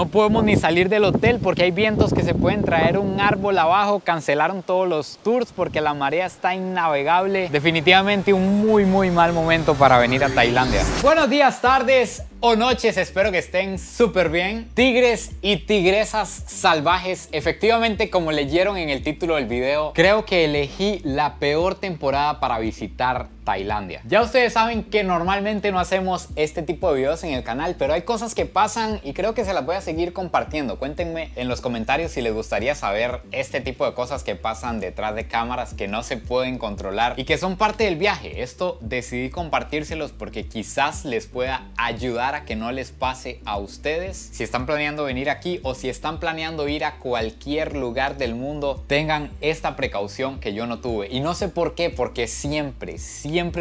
No podemos ni salir del hotel porque hay vientos que se pueden traer un árbol abajo. Cancelaron todos los tours porque la marea está innavegable. Definitivamente un muy mal momento para venir a Tailandia. Buenos días, tardes o noches, espero que estén súper bien. Tigres y tigresas salvajes, efectivamente, como leyeron en el título del video, creo que elegí la peor temporada para visitar Tailandia. Ya ustedes saben que normalmente no hacemos este tipo de videos en el canal, pero hay cosas que pasan y creo que se las voy a seguir compartiendo. Cuéntenme en los comentarios si les gustaría saber este tipo de cosas que pasan detrás de cámaras que no se pueden controlar y que son parte del viaje. Esto decidí compartírselos porque quizás les pueda ayudar a que no les pase a ustedes. Si están planeando venir aquí o si están planeando ir a cualquier lugar del mundo, tengan esta precaución que yo no tuve. Y no sé por qué, porque siempre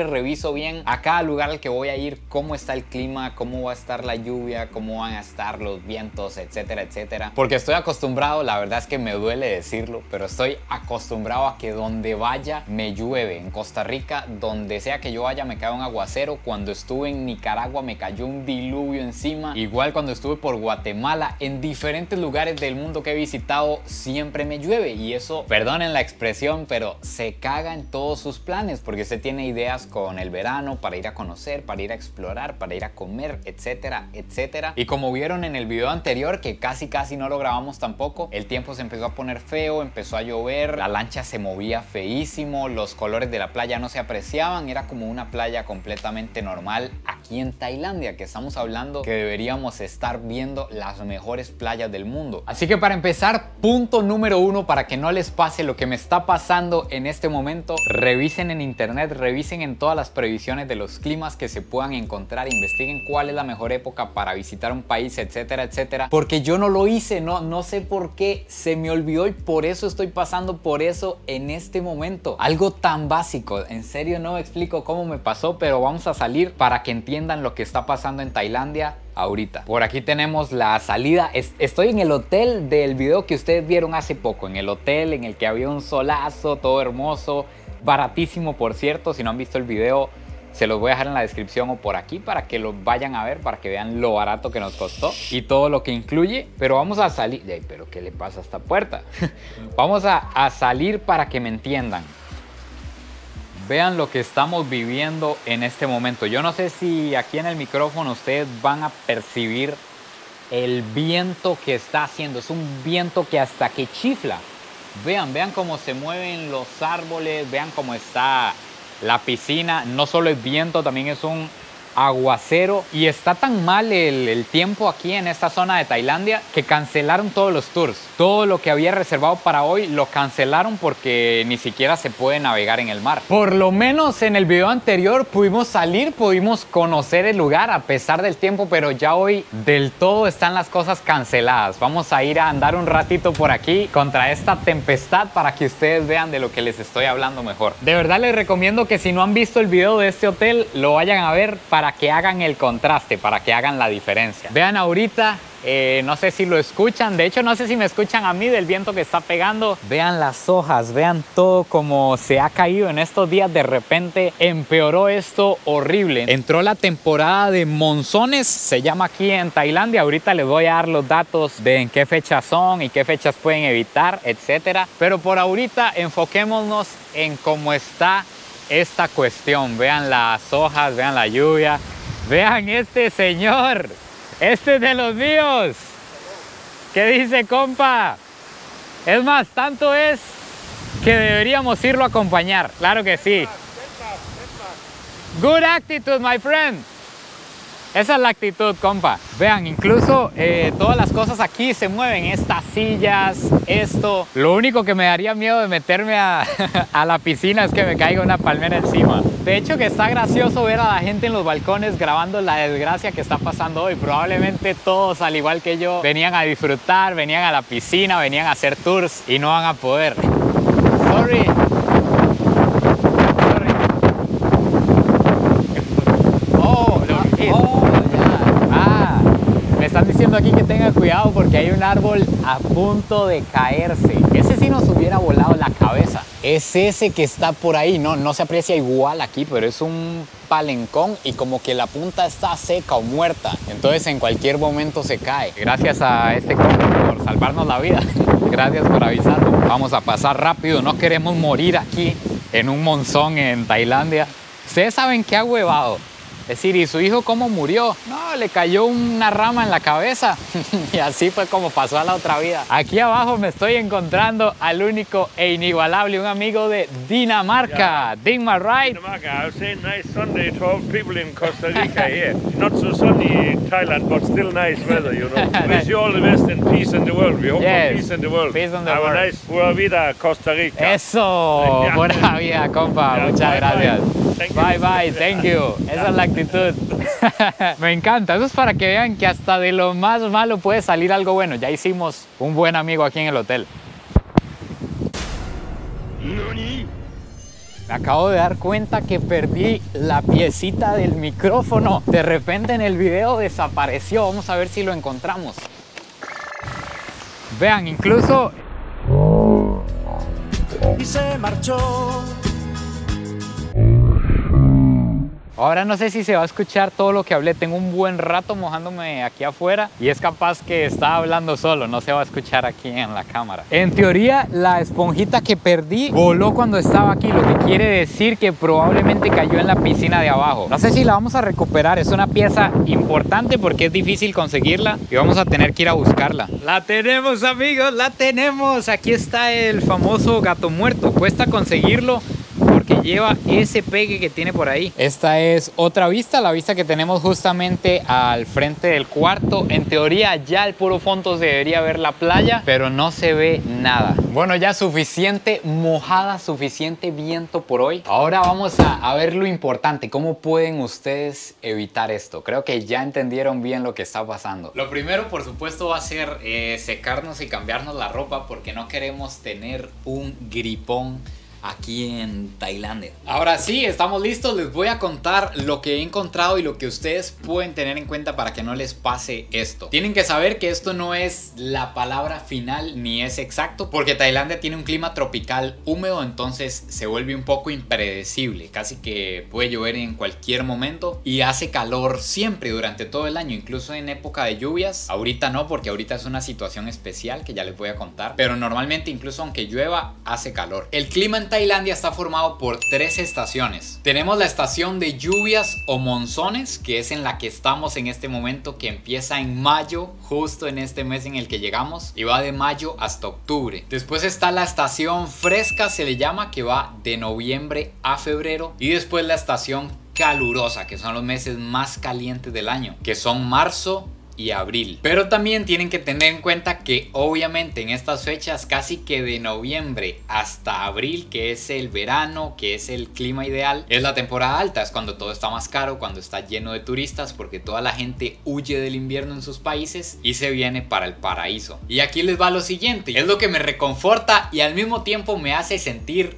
reviso bien a cada lugar al que voy a ir cómo está el clima, cómo va a estar la lluvia, cómo van a estar los vientos, etcétera, etcétera. Porque estoy acostumbrado, la verdad es que me duele decirlo, pero estoy acostumbrado a que donde vaya me llueve. En Costa Rica, donde sea que yo vaya, me cae un aguacero. Cuando estuve en Nicaragua me cayó un diluvio encima. Igual cuando estuve por Guatemala, en diferentes lugares del mundo que he visitado, siempre me llueve. Y eso, perdonen la expresión, pero se caga en todos sus planes, porque usted tiene ideas con el verano para ir a conocer, para ir a explorar, para ir a comer, etcétera, etcétera. Y como vieron en el video anterior, que casi no lo grabamos tampoco, el tiempo se empezó a poner feo, empezó a llover, la lancha se movía feísimo, los colores de la playa no se apreciaban, era como una playa completamente normal aquí en Tailandia, que estamos hablando que deberíamos estar viendo las mejores playas del mundo. Así que para empezar, punto número 1, para que no les pase lo que me está pasando en este momento, revisen en internet, revisen en todas las previsiones de los climas que se puedan encontrar, investiguen cuál es la mejor época para visitar un país, etcétera, etcétera. Porque yo no lo hice, no sé por qué, se me olvidó y por eso estoy pasando por eso en este momento. Algo tan básico, en serio no explico cómo me pasó, pero vamos a salir para que entiendan lo que está pasando en Tailandia ahorita. Por aquí tenemos la salida. Estoy en el hotel del video que ustedes vieron hace poco, en el hotel en el que había un solazo, todo hermoso, baratísimo por cierto. Si no han visto el video, se los voy a dejar en la descripción o por aquí para que lo vayan a ver, para que vean lo barato que nos costó y todo lo que incluye. Pero vamos a salir. Ay, pero ¿qué le pasa a esta puerta? Vamos a salir para que me entiendan. Vean lo que estamos viviendo en este momento. Yo no sé si aquí en el micrófono ustedes van a percibir el viento que está haciendo. Es un viento que hasta que chifla. Vean cómo se mueven los árboles, vean cómo está la piscina. No solo es viento, también es un aguacero. Y está tan mal el tiempo aquí en esta zona de Tailandia que cancelaron todos los tours. Todo lo que había reservado para hoy lo cancelaron porque ni siquiera se puede navegar en el mar. Por lo menos en el video anterior pudimos salir, pudimos conocer el lugar a pesar del tiempo, pero ya hoy del todo están las cosas canceladas. Vamos a ir a andar un ratito por aquí contra esta tempestad para que ustedes vean de lo que les estoy hablando mejor. De verdad les recomiendo que si no han visto el video de este hotel, lo vayan a ver para que hagan el contraste, para que hagan la diferencia. Vean ahorita, no sé si lo escuchan, de hecho no sé si me escuchan a mí del viento que está pegando. Vean las hojas, vean todo como se ha caído en estos días. De repente empeoró esto horrible. Entró la temporada de monzones, se llama aquí en Tailandia. Ahorita les voy a dar los datos de en qué fechas son y qué fechas pueden evitar, etcétera. Pero por ahorita enfoquémonos en cómo está esta cuestión. Vean las hojas, vean la lluvia, vean este señor, este es de los míos. ¿Qué dice, compa? Es más, tanto es que deberíamos irlo a acompañar. Claro que sí. Good attitude, my friend. Esa es la actitud, compa. Vean, incluso todas las cosas aquí se mueven. Estas sillas, esto. Lo único que me daría miedo de meterme a la piscina es que me caiga una palmera encima. De hecho, que está gracioso ver a la gente en los balcones grabando la desgracia que está pasando hoy. Probablemente todos, al igual que yo, venían a disfrutar, venían a la piscina, venían a hacer tours y no van a poder. Sorry. Están diciendo aquí que tenga cuidado porque hay un árbol a punto de caerse. Ese sí nos hubiera volado la cabeza. es ese que está por ahí. No se aprecia igual aquí, pero es un palencón y como que la punta está seca o muerta. Entonces en cualquier momento se cae. Gracias a este compa por salvarnos la vida. Gracias por avisarnos. Vamos a pasar rápido, no queremos morir aquí en un monzón en Tailandia. Ustedes saben qué ha huevado. Es decir, ¿y su hijo cómo murió? No, le cayó una rama en la cabeza. Y así fue como pasó a la otra vida. Aquí abajo me estoy encontrando al único e inigualable, un amigo de Dinamarca. Dingmar, right? Dinamarca, I was saying nice Sunday to all people in Costa Rica here. Not so sunny in Thailand, but still nice weather, you know. Wish you all the best and peace in the world. We hope for peace in the world. Peace in the Have world. a nice pura vida, Costa Rica. Eso, buena vida, compa. Muchas gracias. Bye. Bye, thank you. Esa es la actitud. Me encanta. Eso es para que vean que hasta de lo más malo puede salir algo bueno. Ya hicimos un buen amigo aquí en el hotel. Me acabo de dar cuenta que perdí la piecita del micrófono. De repente en el video desapareció. Vamos a ver si lo encontramos. Vean, incluso... Y se marchó. Ahora no sé si se va a escuchar todo lo que hablé. Tengo un buen rato mojándome aquí afuera y es capaz que está hablando solo. No se va a escuchar aquí en la cámara. En teoría, la esponjita que perdí voló cuando estaba aquí, lo que quiere decir que probablemente cayó en la piscina de abajo. No sé si la vamos a recuperar. Es una pieza importante porque es difícil conseguirla y vamos a tener que ir a buscarla. La tenemos, amigos, la tenemos. Aquí está el famoso gato muerto. Cuesta conseguirlo porque lleva ese pegue que tiene por ahí. Esta es otra vista, la vista que tenemos justamente al frente del cuarto. En teoría ya al puro fondo se debería ver la playa, pero no se ve nada. Bueno, ya suficiente mojada, suficiente viento por hoy. Ahora vamos a ver lo importante, cómo pueden ustedes evitar esto. Creo que ya entendieron bien lo que está pasando. Lo primero, por supuesto, va a ser secarnos y cambiarnos la ropa porque no queremos tener un gripón aquí en Tailandia. Ahora sí, estamos listos. Les voy a contar lo que he encontrado y lo que ustedes pueden tener en cuenta para que no les pase esto. Tienen que saber que esto no es la palabra final ni es exacto, porque Tailandia tiene un clima tropical húmedo, entonces se vuelve un poco impredecible. Casi que puede llover en cualquier momento y hace calor siempre durante todo el año, incluso en época de lluvias. Ahorita no, porque ahorita es una situación especial que ya les voy a contar, pero normalmente incluso aunque llueva hace calor. El clima en Tailandia está formado por 3 estaciones. Tenemos la estación de lluvias o monzones, que es en la que estamos en este momento, que empieza en mayo, justo en este mes en el que llegamos, y va de mayo hasta octubre. Después está la estación fresca, se le llama, que va de noviembre a febrero, y después la estación calurosa, que son los meses más calientes del año, que son marzo y abril. Pero también tienen que tener en cuenta que obviamente en estas fechas, casi que de noviembre hasta abril, que es el verano, que es el clima ideal, es la temporada alta, es cuando todo está más caro, cuando está lleno de turistas, porque toda la gente huye del invierno en sus países y se viene para el paraíso. Y aquí les va lo siguiente, es lo que me reconforta y al mismo tiempo me hace sentir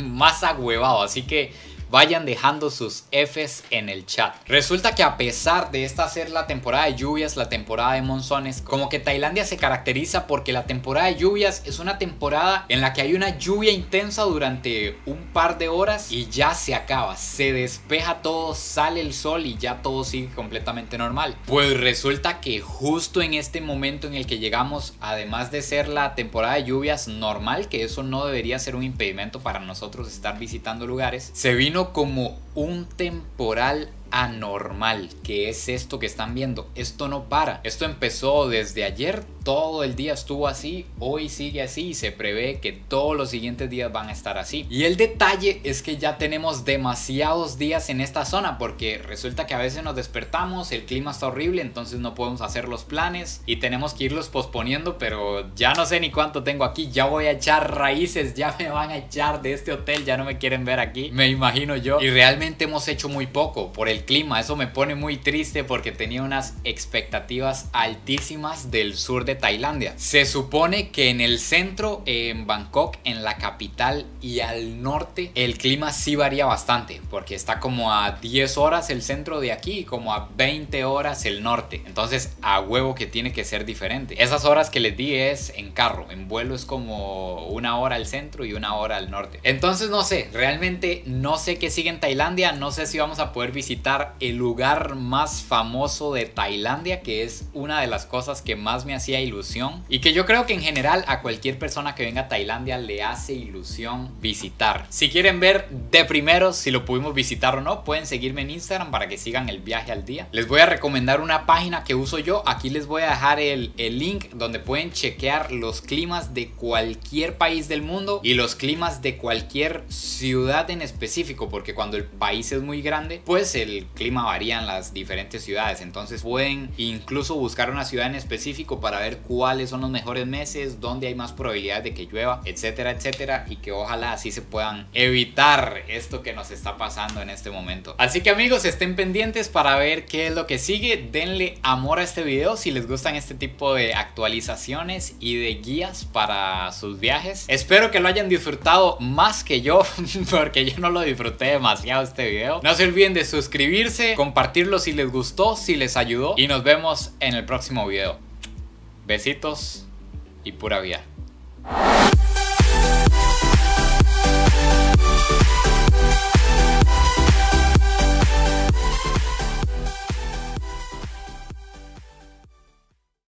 más agüevado, así que vayan dejando sus Fs en el chat. Resulta que a pesar de esta ser la temporada de lluvias, la temporada de monzones, como que Tailandia se caracteriza porque la temporada de lluvias es una temporada en la que hay una lluvia intensa durante un par de horas y ya se acaba, se despeja todo, sale el sol y ya todo sigue completamente normal. Pues resulta que justo en este momento en el que llegamos, además de ser la temporada de lluvias normal, que eso no debería ser un impedimento para nosotros estar visitando lugares, se vino como un temporal anormal, que es esto que están viendo. Esto no para, esto empezó desde ayer, todo el día estuvo así, hoy sigue así y se prevé que todos los siguientes días van a estar así. Y el detalle es que ya tenemos demasiados días en esta zona, porque resulta que a veces nos despertamos, el clima está horrible, entonces no podemos hacer los planes y tenemos que irlos posponiendo, pero ya no sé ni cuánto tengo aquí, ya voy a echar raíces, ya me van a echar de este hotel, ya no me quieren ver aquí, me imagino yo. Y realmente realmente hemos hecho muy poco por el clima. Eso me pone muy triste porque tenía unas expectativas altísimas del sur de Tailandia. Se supone que en el centro, en Bangkok, en la capital y al norte, el clima sí varía bastante, porque está como a 10 horas el centro de aquí y como a 20 horas el norte. Entonces a huevo que tiene que ser diferente. Esas horas que les di es en carro, en vuelo es como 1 hora al centro y 1 hora al norte. Entonces no sé, realmente no sé qué sigue en Tailandia. No sé si vamos a poder visitar el lugar más famoso de Tailandia, que es una de las cosas que más me hacía ilusión y que yo creo que en general a cualquier persona que venga a Tailandia le hace ilusión visitar. Si quieren ver de primero si lo pudimos visitar o no, pueden seguirme en Instagram para que sigan el viaje al día. Les voy a recomendar una página que uso yo. Aquí les voy a dejar el link donde pueden chequear los climas de cualquier país del mundo y los climas de cualquier ciudad en específico, porque cuando el país es muy grande pues el clima varía en las diferentes ciudades. Entonces pueden incluso buscar una ciudad en específico para ver cuáles son los mejores meses, dónde hay más probabilidades de que llueva, etcétera, etcétera, y que ojalá así se puedan evitar esto que nos está pasando en este momento. Así que amigos, estén pendientes para ver qué es lo que sigue. Denle amor a este video si les gustan este tipo de actualizaciones y de guías para sus viajes. Espero que lo hayan disfrutado más que yo porque yo no lo disfruté demasiado este video. No se olviden de suscribirse, compartirlo si les gustó, si les ayudó, y nos vemos en el próximo video. Besitos y pura vida.